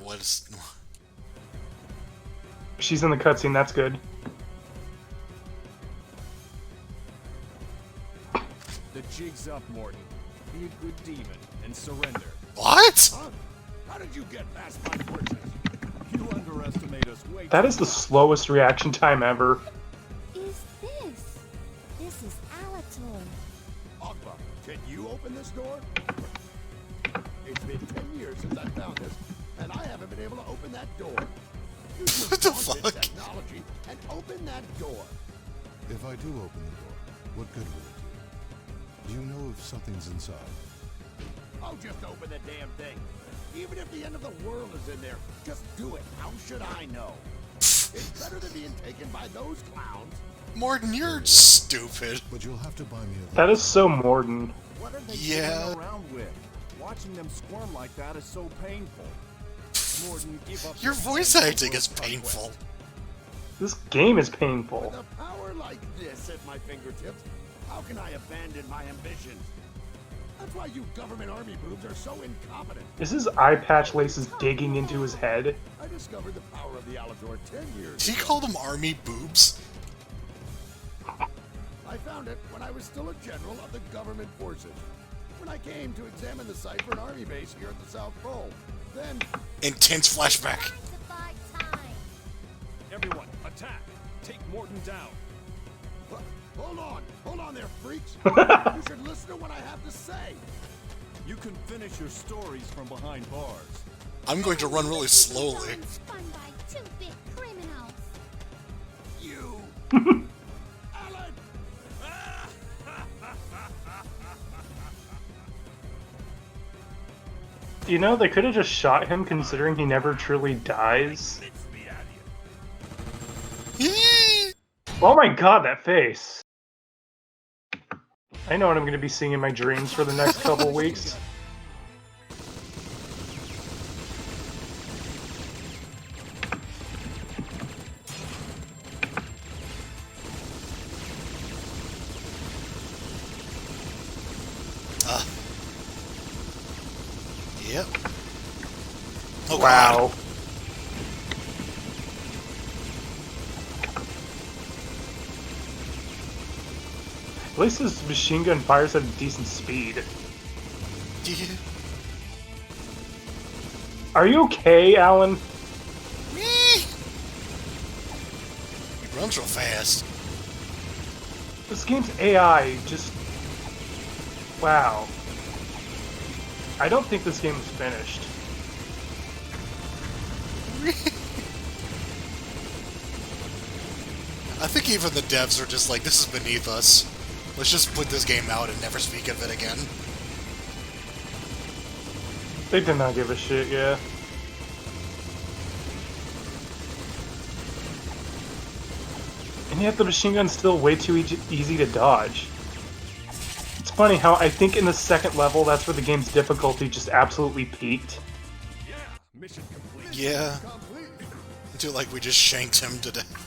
what is... She's in the cutscene, that's good. The jig's up, Morton. Be a good demon and surrender. What? Huh? How did you get past my forces? You underestimate us way That too is the much. slowest reaction time ever. Is this? This is Alator. Ogba, can you open this door? It's been 10 years since I found this, and I haven't been able to open that door. You just What the want fuck? this technology and open that door. If I do open the door, what good will it do? Do you know if something's inside? I'll just open the damn thing. Even if the end of the world is in there, just do it. How should I know? It's better than being taken by those clowns. Morton, you're stupid. But you'll have to buy me a... That is so Morden. What are they Yeah. kidding around with? Watching them squirm like that is so painful. Morden, give up Your voice plans acting over is a conquest. painful. This game is painful. With a power like this at my fingertips, how can I abandon my ambitions? That's why you government army boobs are so incompetent. Is his eye patch laces digging into his head? I discovered the power of the Alator 10 years He ago. called them army boobs? I found it when I was still a general of the government forces. When I came to examine the site for an army base here at the South Pole. Then, Intense flashback. To buy time. everyone, attack! Take Morton down. Hold on there, freaks. You should listen to what I have to say. You can finish your stories from behind bars. I'm going to run really slowly. Spun by two-bit criminals. You, Alan. You know, they could have just shot him considering he never truly dies. Let's be out of Yee! Oh my god, that face. I know what I'm going to be seeing in my dreams for the next couple weeks. Yep. Oh, Wow. God. At least his machine gun fires at a decent speed. Yeah. Are you okay, Alan? Yee! He runs real fast. This game's AI just... Wow. I don't think this game is finished. I think even the devs are just like, this is beneath us. Let's just put this game out and never speak of it again. They did not give a shit, yeah. And yet the machine gun's still way too easy to dodge. It's funny how I think in the second level, that's where the game's difficulty just absolutely peaked. Yeah, mission complete. Yeah. Complete. Until, like, we just shanked him to death.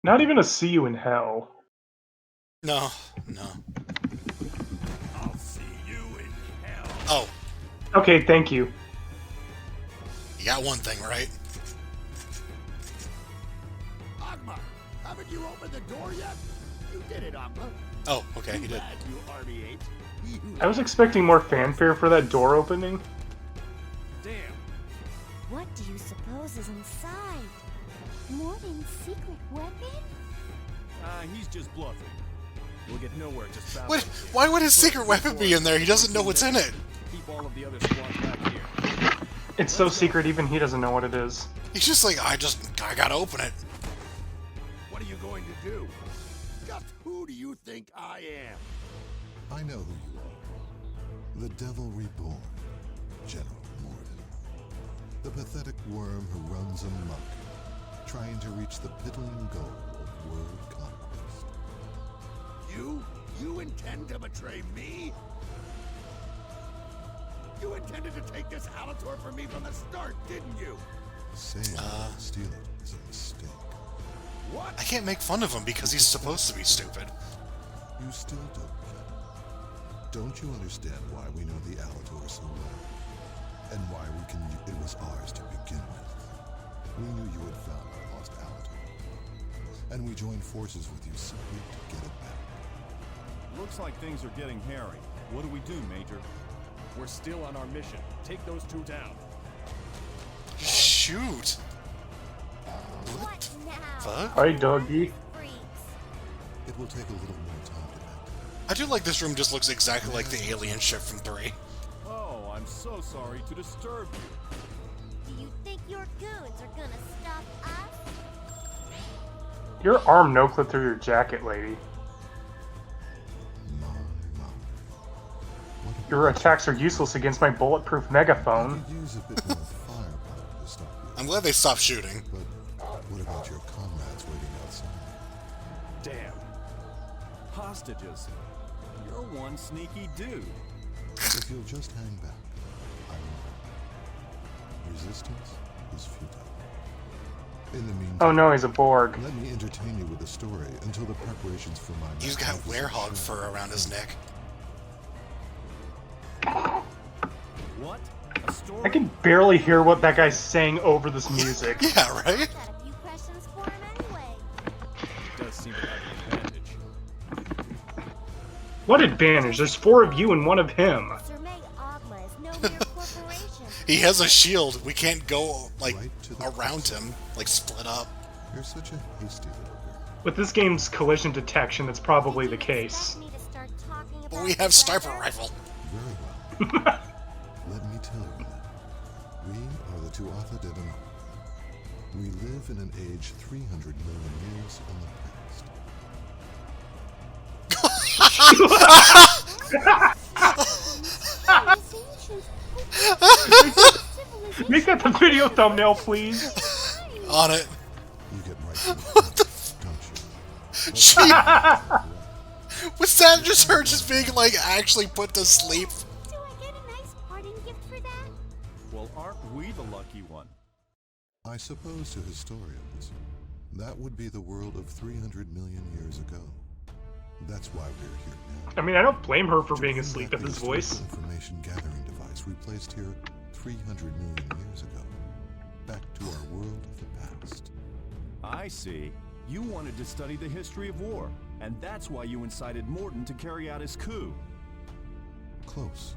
Not even a see you in hell. No, no. I'll see you in hell. Oh, Okay, thank you. you got one thing right. Ogma, haven't you opened the door yet? You did it, Ogma. Oh, okay, he Too did. bad, you army ape. You I was expecting more fanfare for that door opening. damn. What do you suppose is inside? Morden's secret weapon? He's just bluffing. We'll get nowhere just battling. What? Why would his secret weapon be in there? He doesn't know what's in it. Keep all of the other squads back here. It's so secret, even he doesn't know what it is. He's just like, I gotta open it. What are you going to do? Just who do you think I am? I know who you are. The Devil Reborn, General Morden. The pathetic worm who runs amok, trying to reach the piddling goal of world conquest. You intend to betray me? You intended to take this Alator from me from the start, didn't you? Saying I would steal it is a mistake. What? I can't make fun of him because he's supposed to be stupid. You still don't get it. Don't you understand why we know the Alator so well? And why it was ours to begin with? We knew you had found our lost Alator. And we joined forces with you simply to get it back. Looks like things are getting hairy. What do we do, Major? We're still on our mission. Take those two down. Shoot. What now? Fuck? Hi, doggy. Freaks. It will take a little more time to activate. I do like this room just looks exactly like the alien ship from 3. Oh, I'm so sorry to disturb you. Do you think your goons are gonna stop us? Your arm no-clipped through your jacket, lady. My. What if Your attacks are useless against my bulletproof megaphone. we could use a bit more firepower to stop you? I'm glad they stopped shooting. But what about your comrades waiting outside? Damn. Hostages. You're one sneaky dude. If you'll just hang back, I will. Resistance is futile. In the meantime, Oh no, he's a Borg. let me entertain you with a story until the preparations for my He's got magnificent werehog show fur around his neck. What? A story? I can barely hear what that guy's saying over this music. Yeah, right? Got a few questions for him anyway. It does seem to have an advantage. What advantage? There's 4 of you and 1 of him. Sir May Ogma is no mere corporation. He has a shield. We can't go, like, Right to the around crux. him. Like, split up. You're such a hasty little girl. With this game's collision detection, that's probably the Did you case. expect me to start talking But about we the have sniper weather? rifle. Very well. Let me tell you then. We are the Tuatha De Danann. We live in an age 300 million years in the past. Make that the video thumbnail, please. On it. You get right to the point, don't you? She... Was that just her just being, like, actually put to sleep? Do I get a nice parting gift for that? Well, aren't we the lucky one? I suppose to historians, that would be the world of 300 million years ago. That's why we're here now. I mean, I don't blame her for To being bring asleep back at the this voice. historical information gathering device we placed here 300 million years ago. Back to our world of the past. I see. You wanted to study the history of war, and that's why you incited Morton to carry out his coup. Close.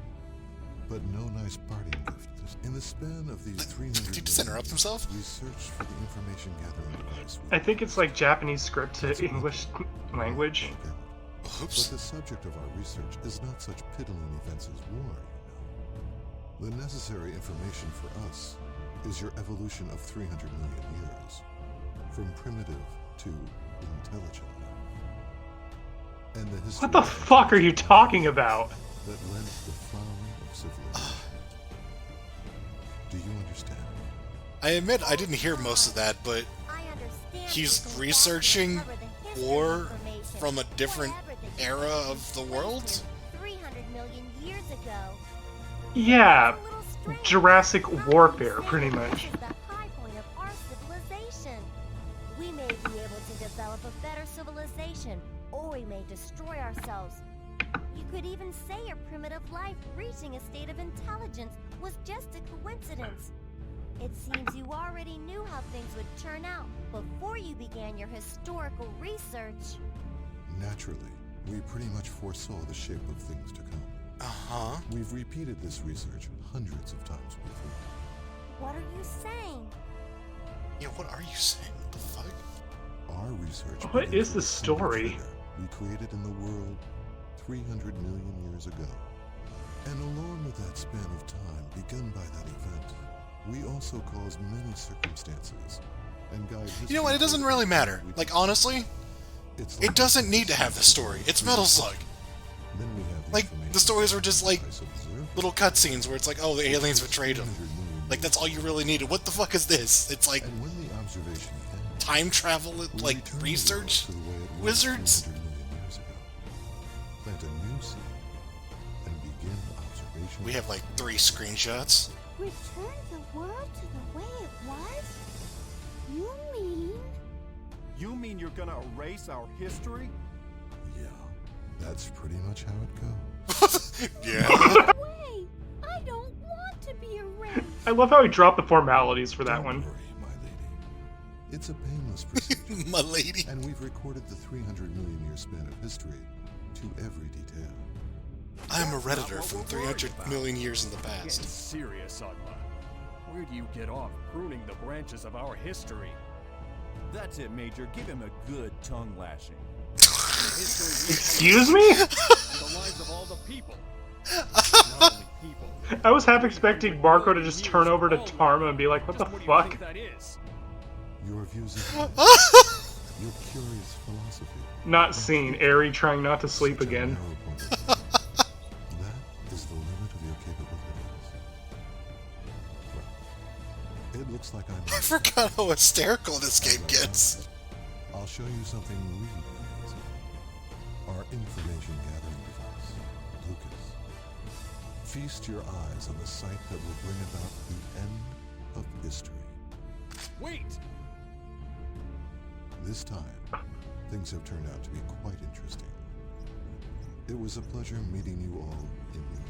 But no nice parting gift. In the span of these 300 Did he just interrupt himself? we searched for the information gathering device. I think it's like Japanese script to English language. But Oops. the subject of our research is not such piddling events as war, you know. The necessary information for us is your evolution of 300 million years. From primitive to intelligent. And the history What the fuck are you talking about? that led to the flowering of civilization. Do you understand? I admit I didn't hear most of that, but I understand he's you can researching cover the history war information, from a different whatever the era history of the was world? 300 million years ago. Yeah, It's a little strange. Jurassic How can warfare, you say pretty that much. This is the high point of our civilization. We may be able to develop a better civilization, or we may destroy ourselves. You could even say your primitive life reaching a state of intelligence was just a coincidence. It seems you already knew how things would turn out before you began your historical research. Naturally, we pretty much foresaw the shape of things to come. Uh-huh. We've repeated this research hundreds of times before. What are you saying? Yeah, what are you saying? What the fuck? Our research. What began is the with a single story? figure we created in the world 300 million years ago. And along with that span of time begun by that event, we also caused many circumstances and guide history. You know what? It doesn't really matter. Like, honestly, It's it doesn't need to have the story. It's Metal Slug. Then we have the Like, information the stories were just, like, device observed. little cutscenes where it's like, oh, the aliens betrayed him. 300 million Like, that's all you really needed. What the fuck is this? It's like And when the observation ends, time travel, we like, return the research? world to the way it was Wizards? 300 million years ago. Plant a new seed and begin observation. We have, like, 3 screenshots. Return the world to the way it was? You mean? You mean you're gonna erase our history? Yeah, that's pretty much how it goes. Yeah. Way! I don't want to be erased. I love how he dropped the formalities for that Don't one. worry, my lady. It's a painless procedure. My lady. And we've recorded the 300 million year span of history to every detail. I am a Redditor from 300 million years in the Getting past. serious, Ugma. Where do you get off pruning the branches of our history? That's it, Major. Give him a good tongue lashing. Excuse me? And the lives of all the people. Not only people. I was half expecting Marco to just turn over to Tarma and be like, what the Just do you fuck? think that is? Your views of life, your curious philosophy. Not seen. Aerie trying not to sleep such a again. narrow point of view. That is the limit of your capabilities. Well, it looks like I'm... I forgot how hysterical this game gets. I'll show you something really amazing. Our information gathering device, Lucas. Feast your eyes on the sight that will bring about the end of history. Wait! This time, things have turned out to be quite interesting. It was a pleasure meeting you all in New York.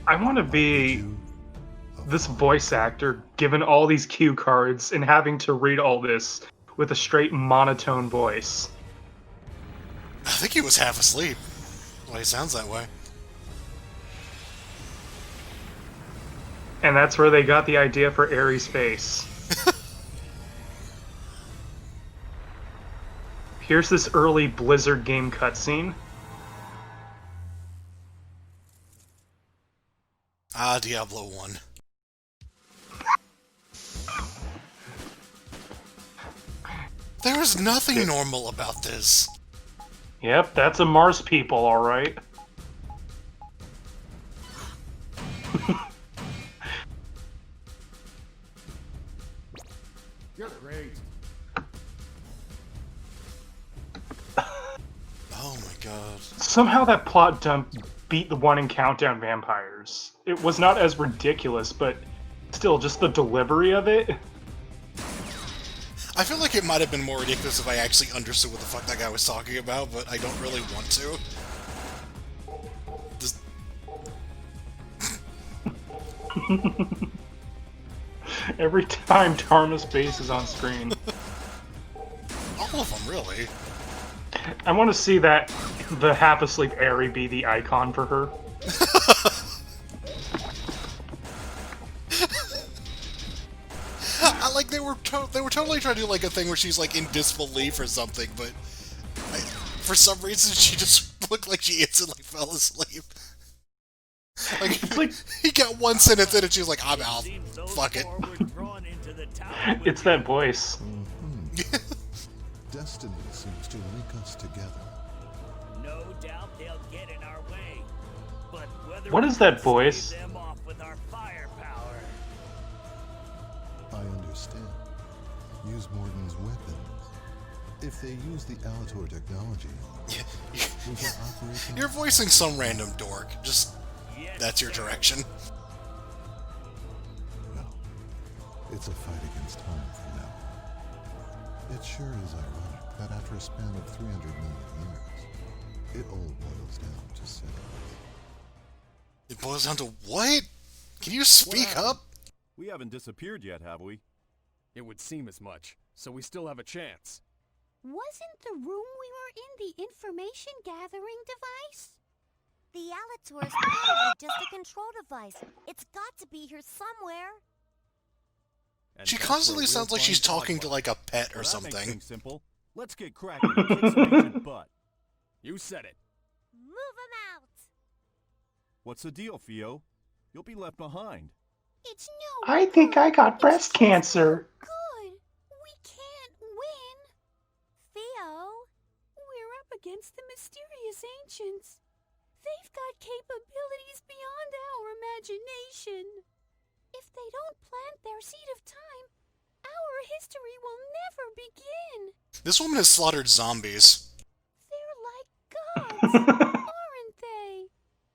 I want to I bid be you a this fond voice actor given all these cue cards and having to read all this with a straight monotone voice. I think he was half asleep. Well, he sounds that way. And that's where they got the idea for Aerie's face. Here's this early Blizzard game cutscene. Ah, Diablo 1. There is nothing normal about this. Yep, that's a Mars people, alright. You're great. Oh my god. Somehow that plot dump beat the one in Countdown Vampires. It was not as ridiculous, but still, just the delivery of it. I feel like it might have been more ridiculous if I actually understood what the fuck that guy was talking about, but I don't really want to. Just... Every time Tarma's face is on screen. All of them, really. I want to see that the half asleep Aerie be the icon for her. I like they were totally trying to do like a thing where she's like in disbelief or something, but for some reason she just looked like she instantly fell asleep. Like, It's like he got one sentence in and she was like, I'm out. Fuck it. it's that voice. Destiny seems to link us together. No doubt they'll get in our way. But whether What is that voice? we them off with our firepower. I understand. Use Morden's weapons. If they use the Alator technology, we can operate them. You're voicing some random dork. Just, Yes, that's your sir. direction. Well, it's a fight against time from now on. It sure is ironic that after a span of 300 million years, it all boils down to seconds. It boils down to what? Can you speak Wow. up? We haven't disappeared yet, have we? It would seem as much, so we still have a chance. Wasn't the room we were in the information gathering device? The Alator is probably just a control device. It's got to be here somewhere. And She that's constantly where sounds we'll like she's find talking to Slug. like a pet or Well, that makes something. things simple. Let's get cracking and kick some ancient butt. You said it. Move him out. What's the deal, Theo? You'll be left behind. It's no I think I got It's breast just cancer. good. We can't win. Theo, we're up against the mysterious ancients. They've got capabilities beyond our imagination. If they don't plant their seed of time, our history will never begin. This woman has slaughtered zombies. They're like gods, aren't they?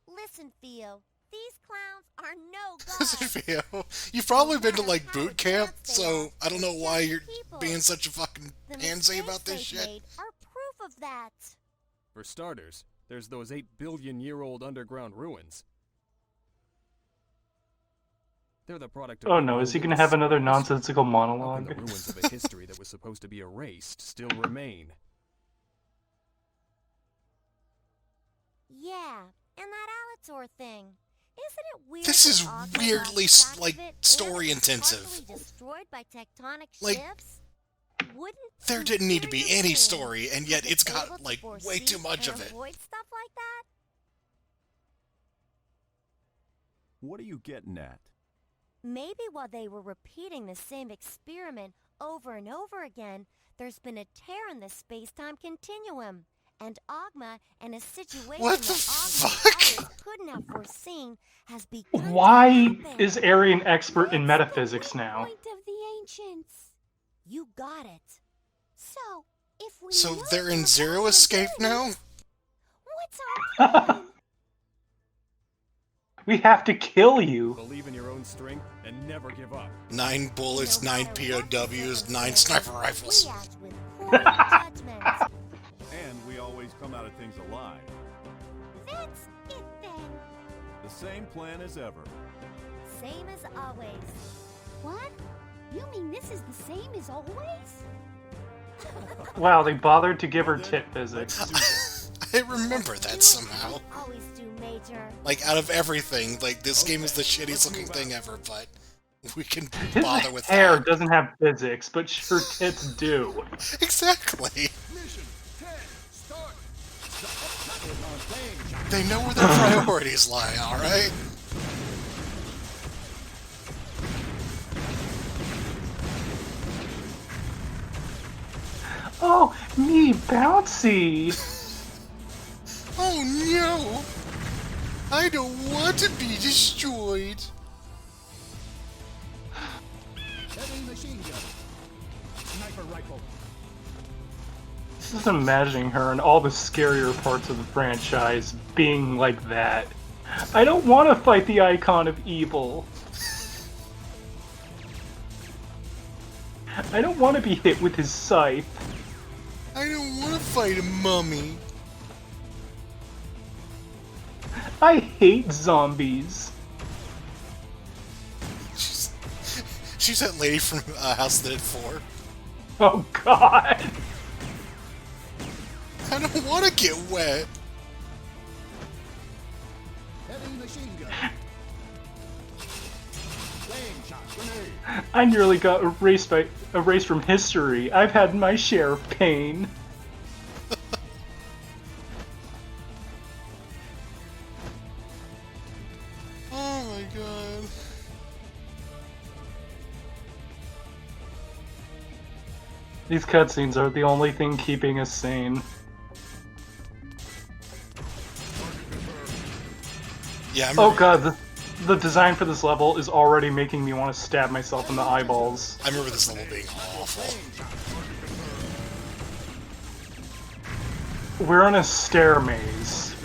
Listen, Theo, these clowns are no gods. Theo, you've probably been to like boot camp, so I don't know why you're being such a fucking The pansy about this mistakes they've shit. made are proof of that. For starters, There's those 8 billion-year-old underground ruins. They're the product of Oh no, is he gonna have another nonsensical How can monologue? the ruins of a history that was supposed to be erased still remain? Yeah, and that Alator thing. Isn't it weird? This is that Ogma weirdly, lost track of like, it and story it was intensive. partially destroyed by tectonic Like, shifts? Wouldn't There didn't need to be Superior any Being story, and yet be it's able got, to like, way foresee too much and of it. avoid stuff like that? What are you getting at? Maybe while they were repeating the same experiment over and over again, there's been a tear in the space-time continuum. And Ogma, in a situation What that the Ogma and fuck? others couldn't have foreseen, has begun to Why happen. is Ari an expert in That's metaphysics the now? point of the ancients. You got it. So, if we So know they're in your Zero Escape now? what's our plan? We have to kill you. Believe in your own strength and never give up. 9 bullets, 9 POWs, 9 sniper rifles. We act with poor judgment. And we always come out of things alive. That's it then. The same plan as ever. Same as always. What? You mean this is the same as always? Wow, they bothered to give her tit physics. Let's do this. I remember that somehow. We always do, Major. Like, out of everything, like, this game is the shittiest looking thing ever, but we can His bother with hair that. doesn't have physics, but her tits do. Exactly. Mission 10, start. The upshot is on playing. They know where their priorities lie, alright? Oh, me bouncy. Oh no! I don't want to be destroyed. Heavy machine gun. Sniper rifle. Just imagining her in all the scarier parts of the franchise being like that. I don't want to fight the icon of evil. I don't want to be hit with his scythe. I don't want to fight a mummy. I hate zombies. She's that lady from House of the Dead 4. Oh god. I don't want to get wet. Heavy machine gun. Flame shot grenade. I nearly got erased from history. I've had my share of pain. Oh my god. These cutscenes are the only thing keeping us sane. Yeah, I remember, Oh god, the design for this level is already making me want to stab myself in the eyeballs. I remember this level being awful. We're in a stair maze.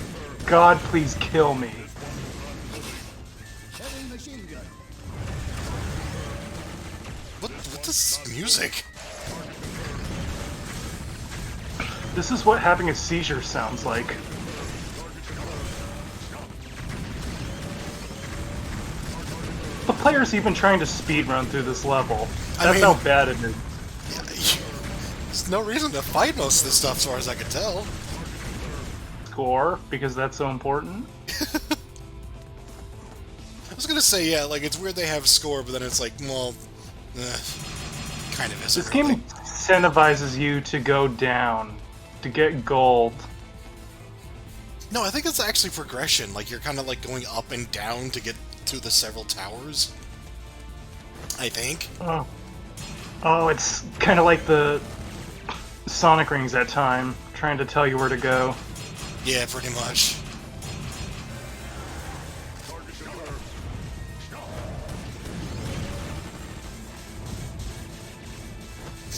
God, please kill me. Heavy machine gun. What is this music? This is what having a seizure sounds like. The player's even trying to speedrun through this level. I That's mean- how bad it is. There's no reason to fight most of this stuff as far as I can tell. Score, because that's so important. I was gonna say, yeah, like, it's weird they have score, but then it's like, well, kind of isn't This really. game incentivizes you to go down, to get gold. No, I think it's actually progression. Like, you're kind of, like, going up and down to get to the several towers. I think. Oh, it's kind of like the Sonic rings that time, trying to tell you where to go. Yeah, pretty much.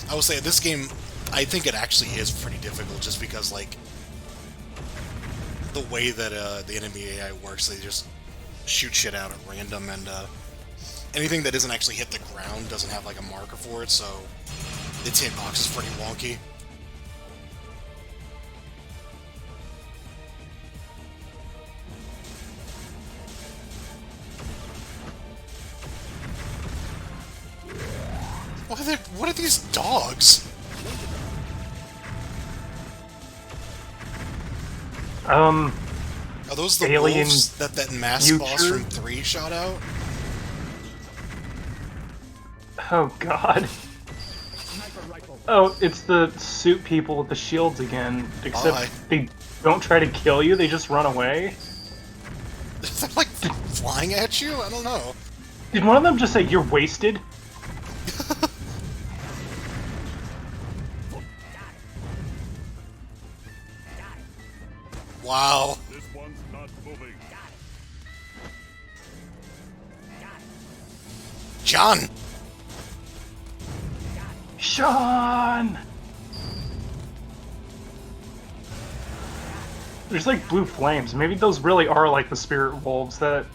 I will say, this game, I think it actually is pretty difficult just because, like, the way that the enemy AI works, they just shoot shit out at random, and anything that doesn't actually hit the ground doesn't have, like, a marker for it, so its hitbox is pretty wonky. What are these dogs? Are those the Alien wolves that mask boss future? from 3 shot out? Oh god. Oh, it's the suit people with the shields again. Except Hi. they don't try to kill you, they just run away. They're like flying at you? I don't know. Did one of them just say, "You're wasted"? Wow. This one's not moving. John! Sean! There's like blue flames. Maybe those really are like the spirit wolves that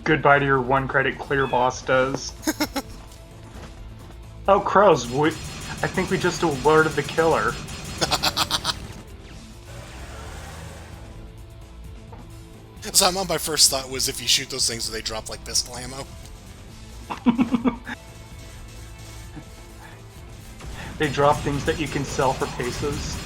Goodbye to Your One Credit Clear boss does. Oh, crows. I think we just alerted the killer. So my first thought was if you shoot those things, do they drop like pistol ammo? They drop things that you can sell for pesos.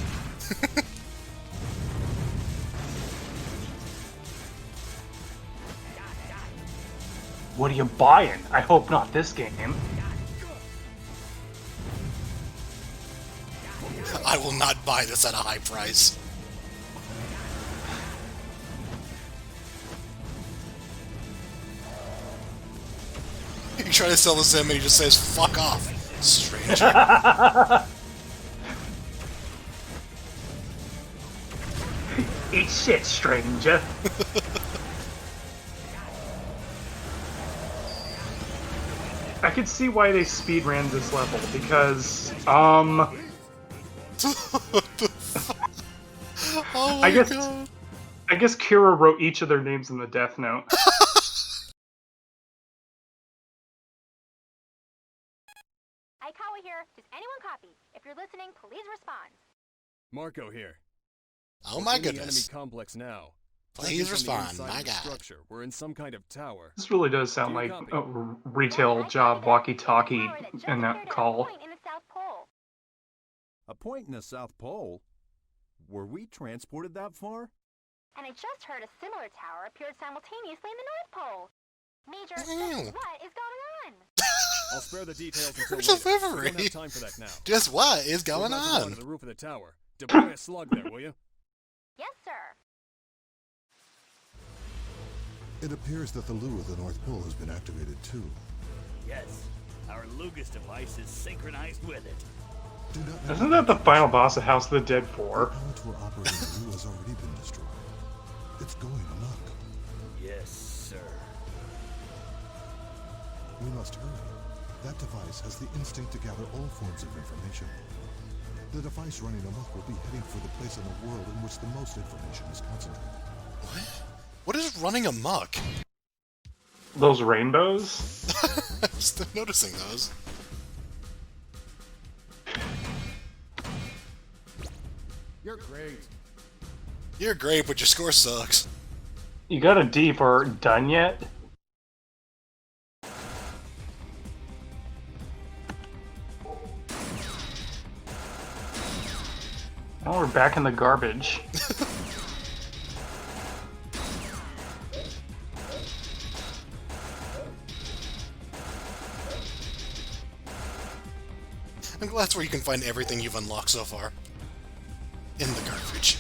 What are you buying? I hope not this game. I will not buy this at a high price. You try to sell this to him and he just says, "Fuck off, stranger." Eat shit, stranger. I could see why they speedran this level, because, Oh my I god. guess Kira wrote each of their names in the Death Note. Aikawa here. Does anyone copy? If you're listening, please respond. Marco here. Oh my In the enemy goodness. complex now. Please Judging from the respond, inside my of the god. Structure. We're in some kind of tower. This really does sound Do you like copy? a retail job walkie-talkie in that call. Point in the South Pole. A point in the South Pole? Were we transported that far? And I just heard a similar tower appeared simultaneously in the North Pole. Major, Ew. what is going on? I'll spare the details until There's later. a We don't memory. have time for that now. Just what is We're going about to go on? to the roof of the tower. Deploy a slug there, will you? Yes, sir. It appears that the lure of the North Pole has been activated too. Yes, our Lugus device is synchronized with it. Do not let Isn't that the final boss of House of the Dead the 4? Alator operating the lure has already been destroyed. It's going amok. Yes, sir. We must hurry. That device has the instinct to gather all forms of information. The device running amok will be heading for the place in the world in which the most information is concentrated. What? What is running amok? Those rainbows? I'm just noticing those. You're great. You're great, but your score sucks. You got a D for done yet? Oh, we're back in the garbage. I'm glad that's where you can find everything you've unlocked so far. In the garbage.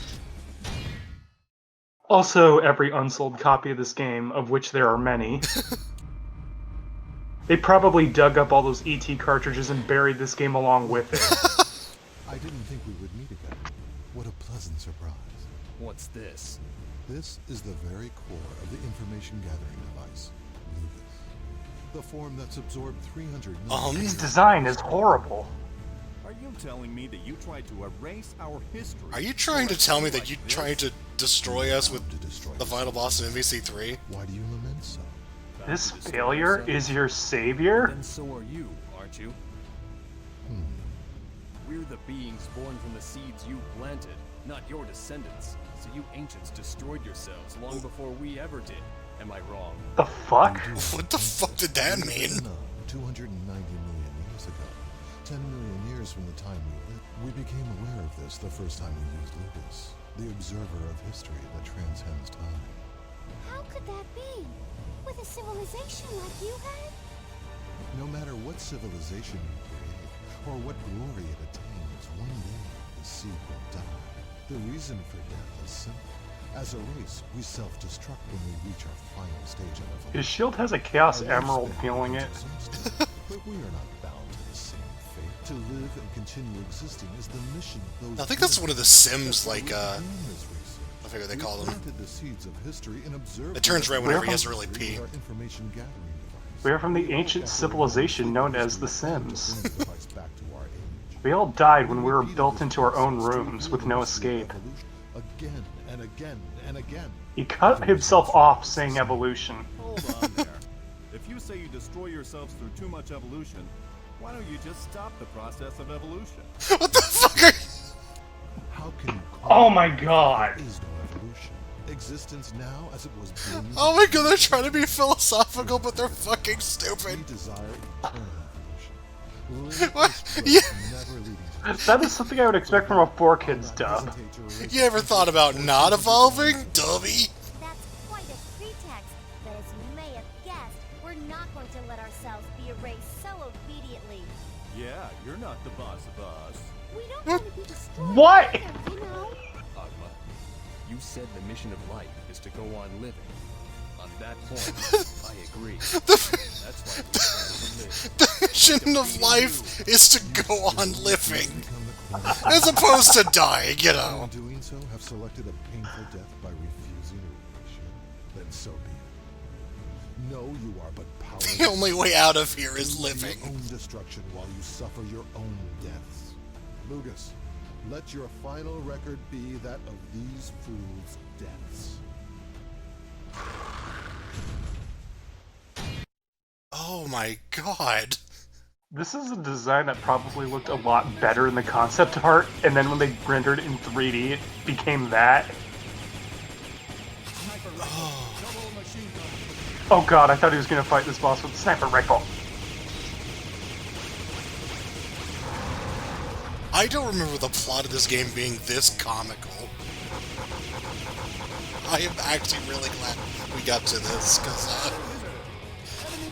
Also, every unsold copy of this game, of which there are many. They probably dug up all those ET cartridges and buried this game along with it. I didn't think we would meet again. What a pleasant surprise. What's this? This is the very core of the information gathering device, Lugus. The form that's absorbed 300 million Its design is horrible. Are you telling me that you tried to erase our history? Are you trying to tell me that you tried to destroy us with to destroy the us. final boss in MVC3? Why do you lament so? This Bound to destroy failure ourselves. is your savior? Then so are you, aren't you? We're the beings born from the seeds you planted, not your descendants. So you ancients destroyed yourselves long before we ever did. Am I wrong? The fuck? What the fuck did that mean? No, 290 million years ago. 10 million years from the time we lived, we became aware of this the first time we used Lucas, the observer of history that transcends time. How could that be? With a civilization like you had? No matter what civilization you create, or what glory it attains, one day the seed will die. The reason for death is simple. As a race, we self-destruct when we reach our final stage of evolution. His shield has a Chaos Our Emerald lifespan feeling it. is exhausted, but we are not bound to the same fate. To live and continue existing is the mission of those. I think that's one of the Sims, who like, began this research. I forget what they We call them. planted the seeds of history and observed It turns red whenever he has to with really pee. our information gathering device. We are from the ancient civilization known as the Sims. Bring the device back to our age. We all died when we were built into our own rooms with no escape. Again and again and again. He cut himself off saying evolution. Hold on there. If you say you destroy yourselves through too much evolution, why don't you just stop the process of evolution? What the fuck are you... How can you Oh my god! There is no evolution. Existence now as it was being. Oh my god, they're trying to be philosophical, but they're fucking stupid. We desire eternal evolution. What? Yeah. Never leading to That is something I would expect from a 4Kids dub. You ever thought about not evolving, dummy? That's quite a pretext, but as you may have guessed, we're not going to let ourselves be erased so obediently. Yeah, you're not the boss of us. We don't want to be destroyed. What? either, you know? Agma, you said the mission of life is to go on living. On that point, I agree. That's why we plan to live. The mission of life is to go on living, as opposed to dying, you know. In doing so, have selected a painful death by refusing erasure. Then so be it. No, you are but powerless. The only way out of here is Your living. own destruction while you suffer your own deaths. Lucas, let your final record be that of these fools' deaths. Oh my god. This is a design that probably looked a lot better in the concept art, and then when they rendered it in 3D, it became that. Oh god, I thought he was gonna fight this boss with a sniper rifle. I don't remember the plot of this game being this comical. I am actually really glad we got to this, because,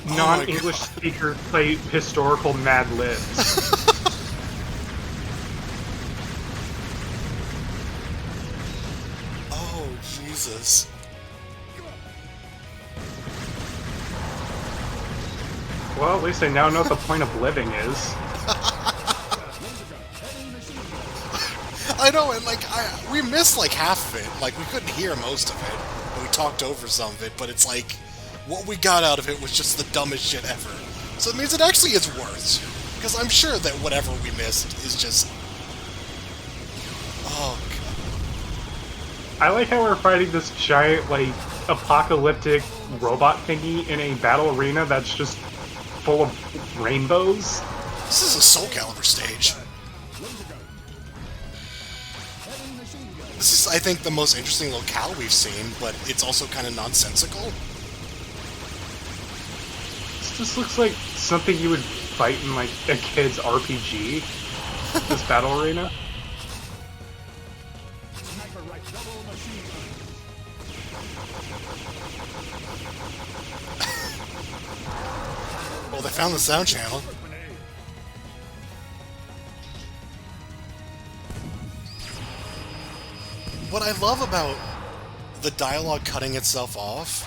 Non-English speaker play historical Mad Libs. oh, Jesus. Well, at least I now know what the point of living is. I know, and like, we missed like half of it. Like, we couldn't hear most of it, and we talked over some of it, but it's like, what we got out of it was just the dumbest shit ever. So it means it actually is worse. Because I'm sure that whatever we missed is just... Oh, God. I like how we're fighting this giant, like, apocalyptic robot thingy in a battle arena that's just full of rainbows. This is a Soul Calibur stage. This is, I think, the most interesting locale we've seen, but it's also kind of nonsensical. This just looks like something you would fight in, like, a kid's RPG. This battle arena. Well, they found the sound channel. What I love about the dialogue cutting itself off,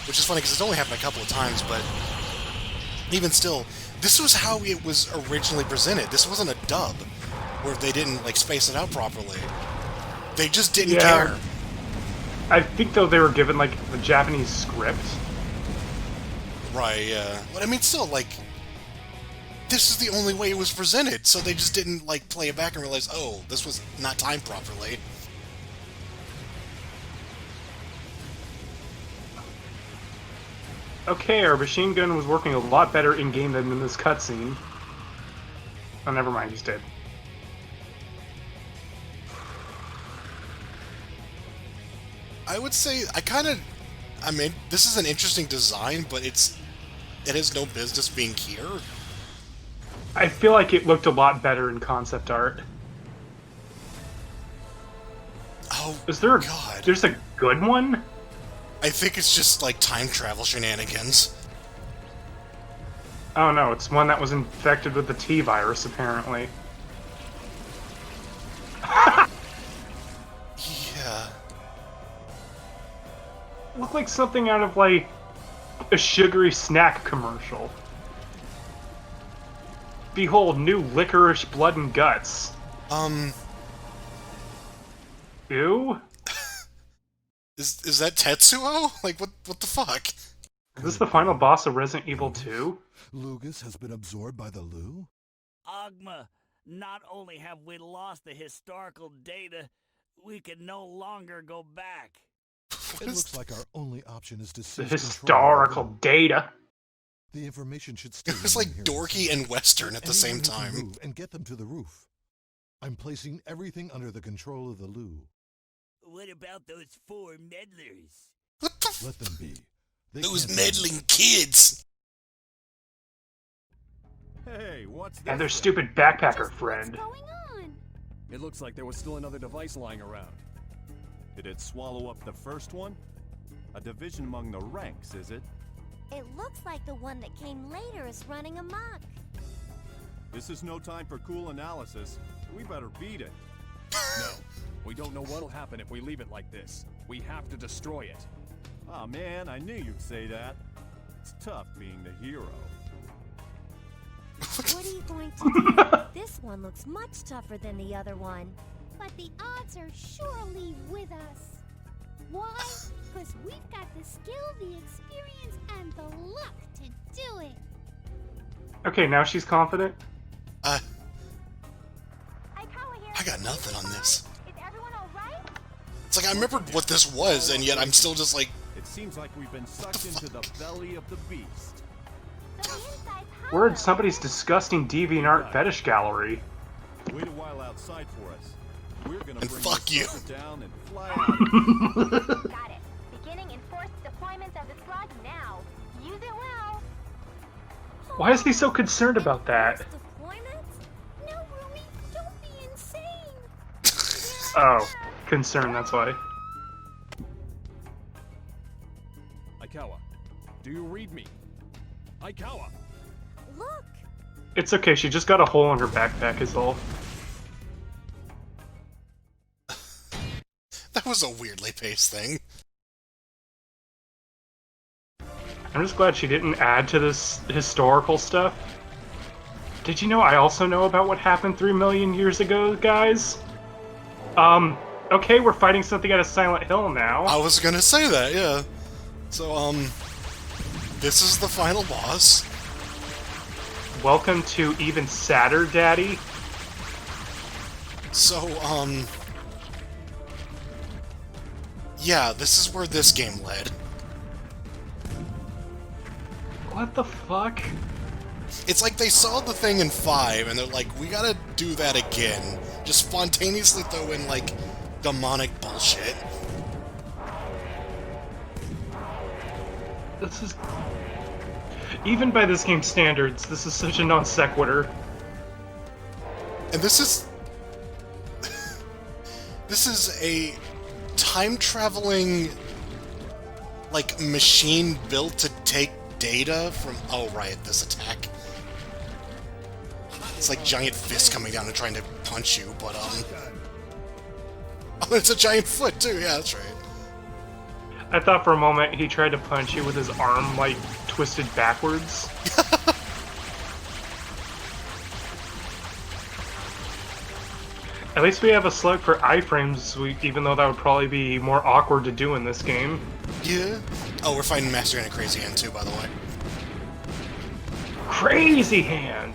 which is funny because it's only happened a couple of times, but even still, this was how it was originally presented. This wasn't a dub where they didn't like space it out properly. They just didn't care. I think though they were given like the Japanese script. Right, yeah. But I mean, still, like, this is the only way it was presented, so they just didn't like play it back and realize, oh, this was not timed properly. Okay, our machine gun was working a lot better in-game than in this cutscene. Oh, never mind, he's dead. I would say, I mean, this is an interesting design, but it has no business being here. I feel like it looked a lot better in concept art. Oh, Is there a God. There's a good one? I think it's just like time travel shenanigans. Oh no, it's one that was infected with the T virus, apparently. Yeah. Looked like something out of, like, a sugary snack commercial. Behold, new licorice blood and guts. Ew? Is that Tetsuo? Like, what the fuck? Is this the final boss of Resident Evil 2? Lugus has been absorbed by the Lu? Ogma, not only have we lost the historical data, we can no longer go back. It looks like our only option is to The seize historical control. data. The information should stay. It was like here. dorky and western at the same Anyone who can time. move and get them to the roof. I'm placing everything under the control of the Lu. What about those 4 meddlers? What the Let them be. They Those can't meddling kids! Hey, what's this? And their thing? stupid backpacker friend. What's going on? It looks like there was still another device lying around. Did it swallow up the first one? A division among the ranks, is it? It looks like the one that came later is running amok. This is no time for cool analysis. We better beat it. No, we don't know what'll happen if we leave it like this. We have to destroy it. Aw, man, I knew you'd say that. It's tough being the hero. What are you going to do? This one looks much tougher than the other one. But the odds are surely with us. Why? Because we've got the skill, the experience, and the luck to do it. Okay, now she's confident. Aikawa here. I got nothing on this. Is everyone alright? It's like I remembered what this was, and yet I'm still just like, It seems like we've been sucked into the belly of the beast. So the inside's We're in hollow. somebody's disgusting DeviantArt fetish gallery. Wait a while outside for us. We're gonna And bring fuck this you. sucker down and fly out. Got it. Beginning enforced deployments of the Slug now. Use it well. Why is he so concerned about that? Deployment? No, Rumi, don't be insane. Oh, concerned, that's why. Aikawa, do you read me? Aikawa! Look! It's okay, she just got a hole in her backpack is all. that was a weirdly paced thing. I'm just glad she didn't add to this historical stuff. Did you know I also know about what happened 3 million years ago, guys? Okay, we're fighting something out of Silent Hill now. I was gonna say that, yeah. So, this is the final boss. Welcome to Even Sadder, Daddy. So, yeah, this is where this game led. What the fuck? It's like they saw the thing in 5, and they're like, we gotta do that again. Just spontaneously throw in, like, demonic bullshit. This is... Even by this game's standards, this is such a non sequitur. And this is... this is a time-traveling, like, machine built to take data from... Oh, right, this attack. It's like giant fists coming down and trying to punch you, but, Oh, it's a giant foot, too, yeah, that's right. I thought for a moment he tried to punch you with his arm, like, twisted backwards. At least we have a slug for iframes, even though that would probably be more awkward to do in this game. Yeah. Oh, we're fighting Master and a Crazy Hand, too, by the way. Crazy Hand!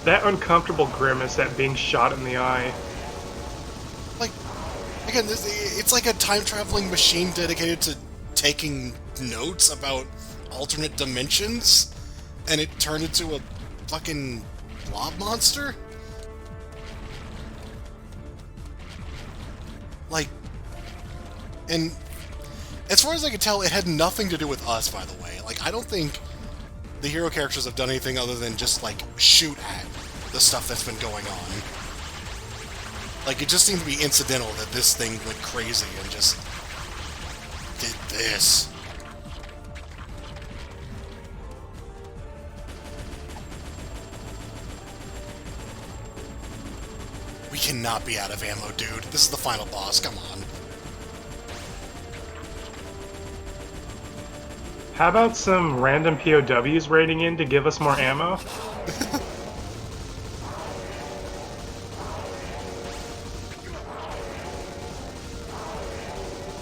That uncomfortable grimace at being shot in the eye. Like, again, it's like a time-traveling machine dedicated to taking notes about alternate dimensions, and it turned into a fucking blob monster? Like, and as far as I can tell, it had nothing to do with us, by the way. Like, I don't think the hero characters have done anything other than just, like, shoot at the stuff that's been going on. Like, it just seemed to be incidental that this thing went crazy and just did this. We cannot be out of ammo, dude. This is the final boss, come on. How about some random POWs raiding in to give us more ammo?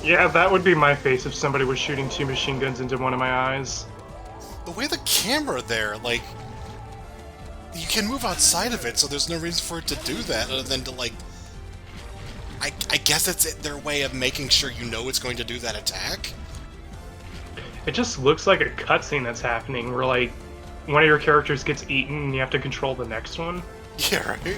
Yeah, that would be my face if somebody was shooting 2 machine guns into one of my eyes. The way the camera there, like, you can move outside of it, so there's no reason for it to do that other than to, like... I guess it's their way of making sure you know it's going to do that attack? It just looks like a cutscene that's happening, where, like, one of your characters gets eaten and you have to control the next one. Yeah, right?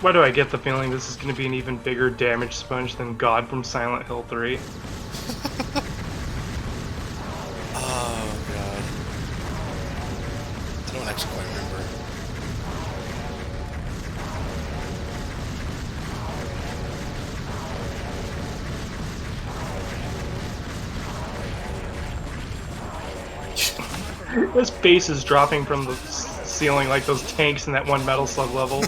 Why do I get the feeling this is going to be an even bigger damage sponge than God from Silent Hill 3? Oh, God. I don't actually quite remember. This base is dropping from the ceiling like those tanks in that one Metal Slug level.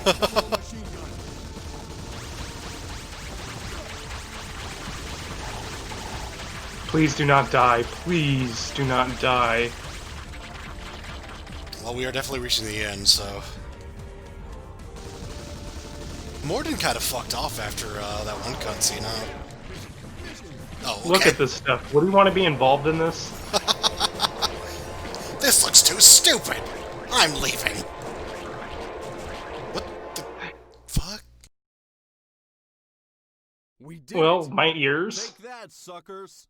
Please do not die. Please do not die. Well, we are definitely reaching the end, so... Morden kind of fucked off after that one cutscene, huh? Oh, okay. Look at this stuff. Would we want to be involved in this? This looks too stupid! I'm leaving! What the fuck? We did Well, it. my ears. Take that, suckers.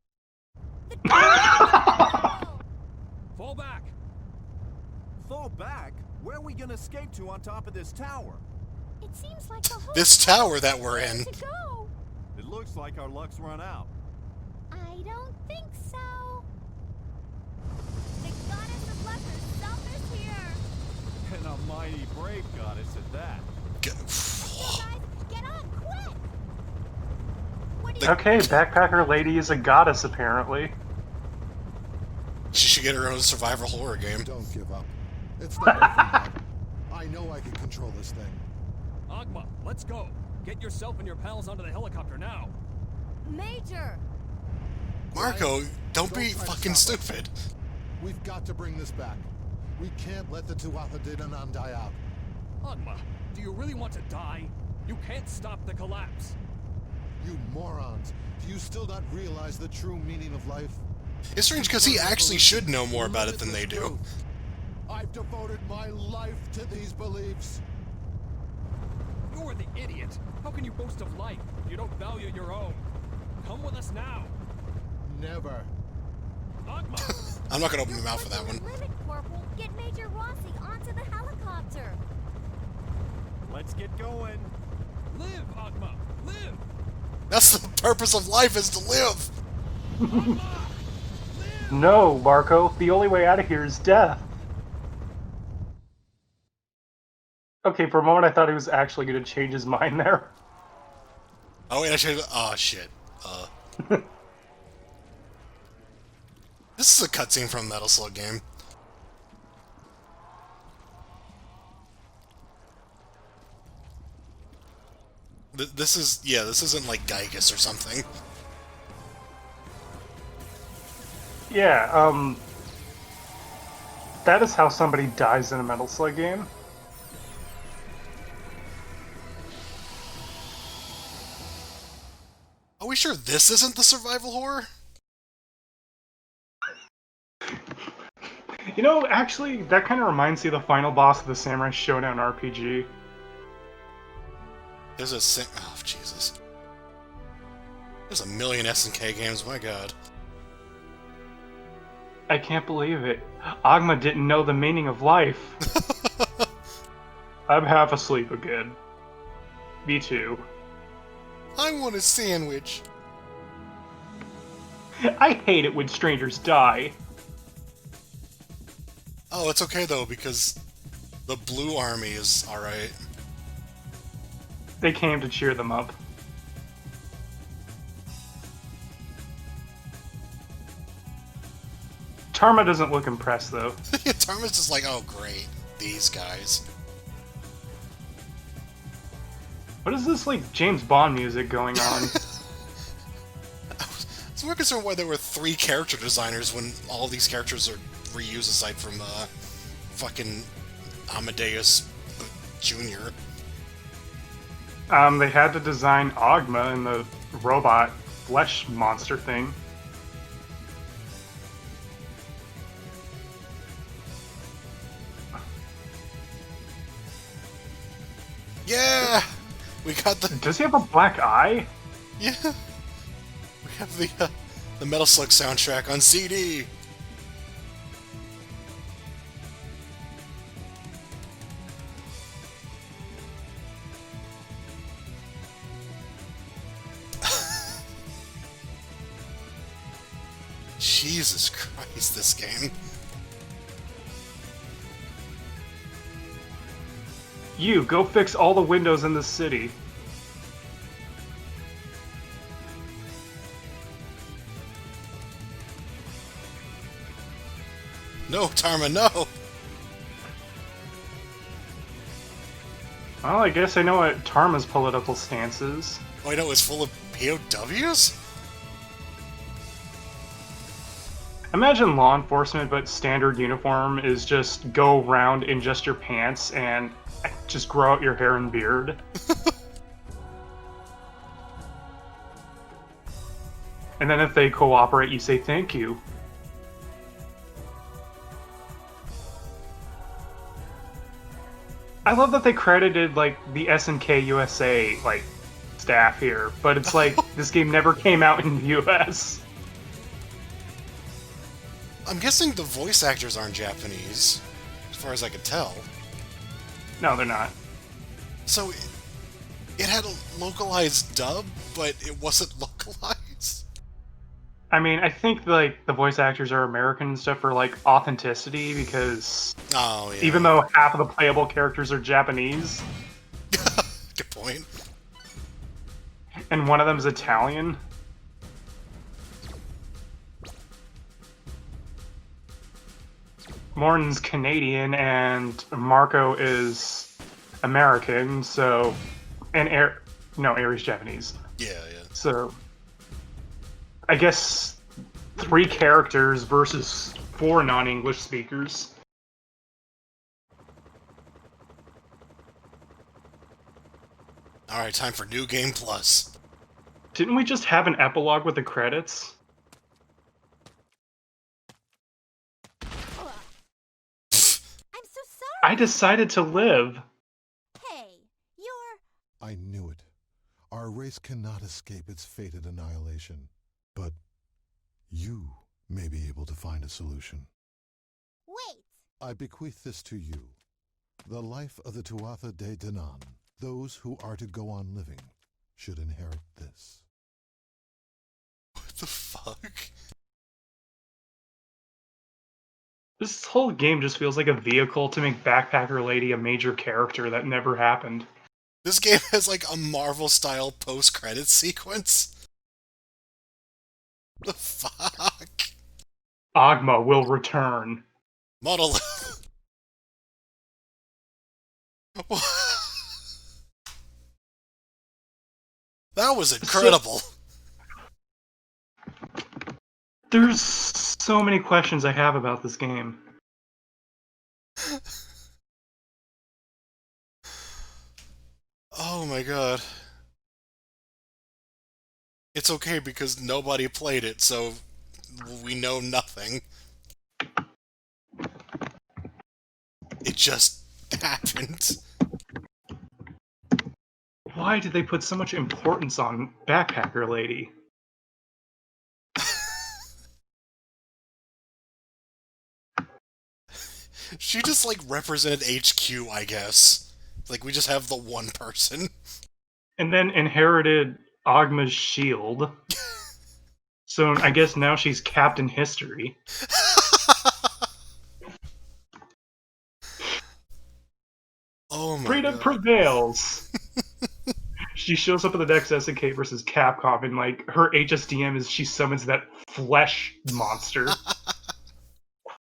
Fall back! Fall back? Where are we gonna escape to on top of this tower? It seems like the whole This tower that we're in. to go. It looks like our luck's run out. I don't think so. The goddess of luck herself is here. And a mighty brave goddess at that. Guys, get on, quick! What do you Okay, Backpacker Lady is a goddess, apparently. She should get her own survival horror game. Don't give up. It's not over yet. I know I can control this thing. Agma, let's go. Get yourself and your pals onto the helicopter now. Major? Marco, don't be Don't try to fucking stop us. stupid. We've got to bring this back. We can't let the Tuatha De Danann die out. Agma, do you really want to die? You can't stop the collapse. You morons. Do you still not realize the true meaning of life? It's strange because he actually should know more about it than they do. I've devoted my life to these beliefs. You're the idiot. How can you boast of life if you don't value your own? Come with us now. Never. Agma! I'm not gonna open my You're mouth for that pushing one. the limit, Corporal. Get Major Rossi onto the helicopter. Let's get going. Live, Agma! Live! That's the purpose of life, is to live! Agma! Live! No, Marco. The only way out of here is death. Okay, for a moment I thought he was actually going to change his mind there. Oh wait, I should. Oh shit. This is a cutscene from a Metal Slug game. This is, yeah, this isn't like Gygus or something. Yeah, that is how somebody dies in a Metal Slug game. Are we sure this isn't the survival horror? You know, actually, that kind of reminds me of the final boss of the Samurai Showdown RPG. There's a oh Jesus. There's a million SNK games, my god. I can't believe it. Agma didn't know the meaning of life. I'm half asleep again. Me too. I want a sandwich. I hate it when strangers die. Oh, it's okay though, because the blue army is alright. They came to cheer them up. Tarma doesn't look impressed though. Tarma's just like, oh great, these guys. What is this, like, James Bond music going on? I was more concerned why there were 3 character designers when all these characters are reused aside from fucking Amadeus Jr. They had to design Agma and the robot flesh monster thing. Yeah! We got the... Does he have a black eye? Yeah! We have the Metal Slug soundtrack on CD! Jesus Christ, this game. You, go fix all the windows in the city. No, Tarma, no! Well, I guess I know what Tarma's political stance is. Oh, I know, it's full of POWs? Imagine law enforcement, but standard uniform is just go around in just your pants and just grow out your hair and beard. And then if they cooperate, you say thank you. I love that they credited, like, the SNK USA, like, staff here, but it's like, this game never came out in the US. I'm guessing the voice actors aren't Japanese, as far as I could tell. No, they're not. So, it had a localized dub, but it wasn't localized? I mean, I think, like, the voice actors are American and stuff for, like, authenticity, because Oh, yeah. even though half of the playable characters are Japanese, Good point. and one of them's Italian. Morton's Canadian, and Marco is American, so... And Aries Japanese. Yeah, yeah. So... I guess 3 characters versus 4 non-English speakers. Alright, time for New Game Plus. Didn't we just have an epilogue with the credits? I'm so sorry. I decided to live. Hey, you're... I knew it. Our race cannot escape its fated annihilation. But you may be able to find a solution. Wait. I bequeath this to you. The life of the Tuatha De Danann. Those who are to go on living should inherit this. What the fuck? This whole game just feels like a vehicle to make Backpacker Lady a major character that never happened. This game has like a Marvel-style post-credit sequence. The fuck? Agma will return. Model. That was incredible. There's so many questions I have about this game. Oh my god. It's okay because nobody played it, so we know nothing. It just happened. Why did they put so much importance on Backpacker Lady? She just, like, represented HQ, I guess. Like, we just have the one person. And then inherited Ogma's shield. So I guess now she's Captain History. Oh my Freedom god. prevails. She shows up in the next SNK versus Capcom, and like her HSDM is she summons that flesh monster.